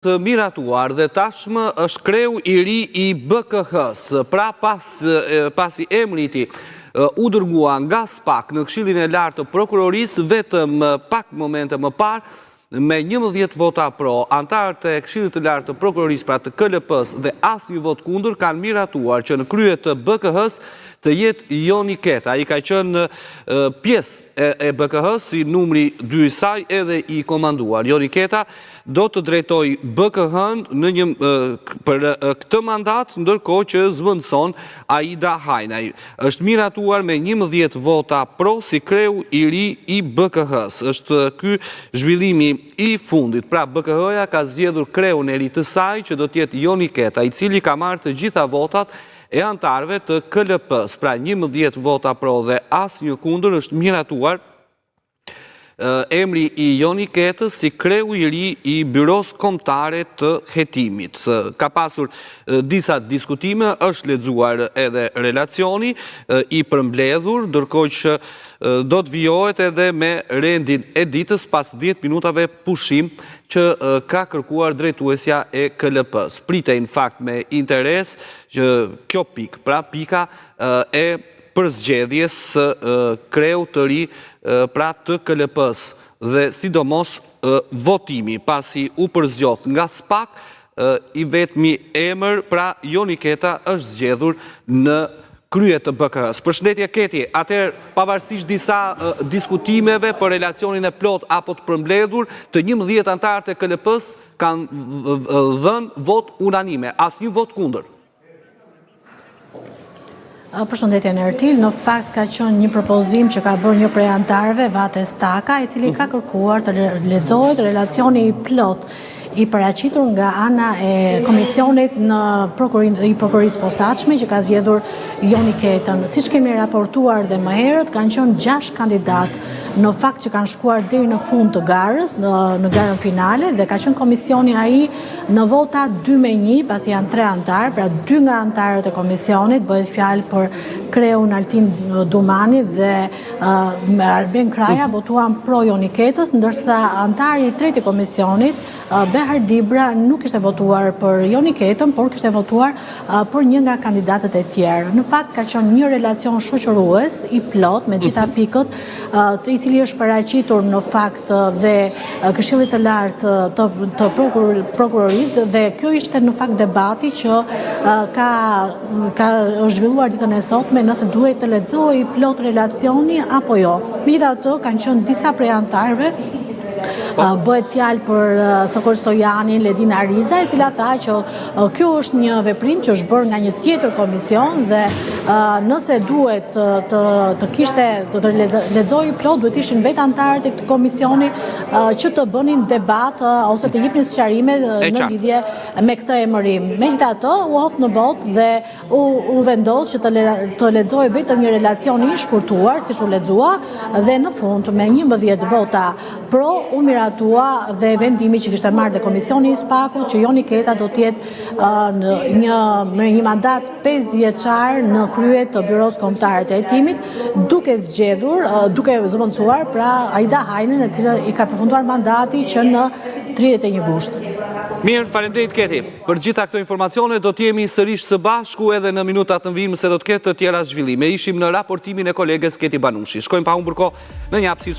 Të miratuar dhe tashmë është kreu I ri I BKH-s, pra pasi emri I tij u dërgua nga SPAK në Këshillin e Lartë të Prokurorisë vetëm pak momente më parë, me 11 vota pro, antarët e Këshillit të Lartë të Prokurorisë, pra të KLP-s dhe asnjë vot kundër, kanë miratuar që në krye të BKH-s të jetë Joni Keta. Ai ka qenë pjesë e BKH-s si numri 2 I saj edhe I komanduar. Joni Keta do të drejtoj BKH-n për këtë mandat, ndërkohë që zëvendëson Aida Hajnaj. Është miratuar me 11 vota pro si kreu I ri I BKH-s. Është ky zhvillimi I fundit. Pra BKH-ja ka zgjedhur kreun e ri të saj, që do të jetë Joni Keta, I cili ka marrë të gjitha votat e antarëve të KLP-s. Pra 11 vota pro dhe asnjë kundër, është miratuar emri I Joni Ketës si kreu I ri I Byros Kombëtare të Hetimit. Ka pasur disa diskutime, është lexuar edhe relacioni I përmbledhur, ndërkohë që do të vijohet edhe me rendin e ditës pas 10 minutave pushim që ka kërkuar drejtuesja e KLP-s. Pritej në fakt me interes që kjo pikë, pra pika e përzgjedhjes kreu të ri pra të KLP-s dhe sidomos votimi pasi u përzgjodh nga SPAK I vetmi emër, pra Joni Keta është zgjedhur në krye të BKH-s. Përshëndetje Keti, atëherë pavarësisht disa diskutimeve për relacionin e plot apo të përmbledhur, të 11 antarët e KLP-s kanë dhënë vot unanime, asnjë vot kundër. Përshëndetje në Ertil, në fakt ka qenë një propozim që ka bërë një prej antarëve, Vate Staka, I cili ka kërkuar të lexohet relacioni I plot I paraqitur nga ana e komisionit në prokurorisë posaçme që ka zgjedhur Joni Ketën. Siç kemi raportuar dhe më herët, kanë qenë 6 kandidatë në fakt që kanë shkuar deri në fund të garës, në garën finale, dhe ka qenë komisioni ai në vota 2-1, pasi janë 3 antarë, pra 2 nga antarët e komisionit, bëhet fjalë për kreun Altin Dumani dhe Arben Kraja votuan pro Joni Ketës, ndërsa antari I tretë I komisionit, Behar Dibra, nuk ishte votuar për Joni Ketën, por kishte votuar për një nga kandidatët e tjerë. Në fakt ka qenë një relacion shoqërues I plot me gjitha pikët, I cili është paraqitur në fakt dhe Këshillit të Lartë të Prokurorisë, dhe kjo ishte në fakt debati që është zhvilluar ditën e sotme, nëse duhet të lexojë plot relacioni apo jo. Megjithatë, kanë qenë disa prej antarëve, bëhet fjalë për Sokol Stojanin, Ledin Ariza, e cila tha që kjo është një veprim që është bërë nga një tjetër komision dhe nëse duhet të lexojë plot, duhet ishin vetë antarët e këtij komisioni që të bënin debat ose të jepnin sqarime në lidhje me këtë emërim. Megjithatë, u hop në vot dhe u vendos që të lexojë vetëm një relacion I shkurtuar, siç u lexua, dhe në fund me 11 vota pro u miratua dhe vendimi që kishte marrë dhe komisioni I SPAK-ut që Joni Keta do të jetë me një mandat 5 vjeçar në krye të Byros Kombëtare të Hetimit, duke zgjedhur, duke zëvendësuar pra Aida Hajnën, e cila I ka përfunduar mandati që në 31 gusht. Mirë, faleminderit Keti. Për gjitha këto informacione do të jemi sërish së bashku edhe në minutat të vijim se do të ketë të tjera zhvillime. Ishim në raportimin e koleges Keti Banushi. Shkojmë pa humbur kohë në një hapësirë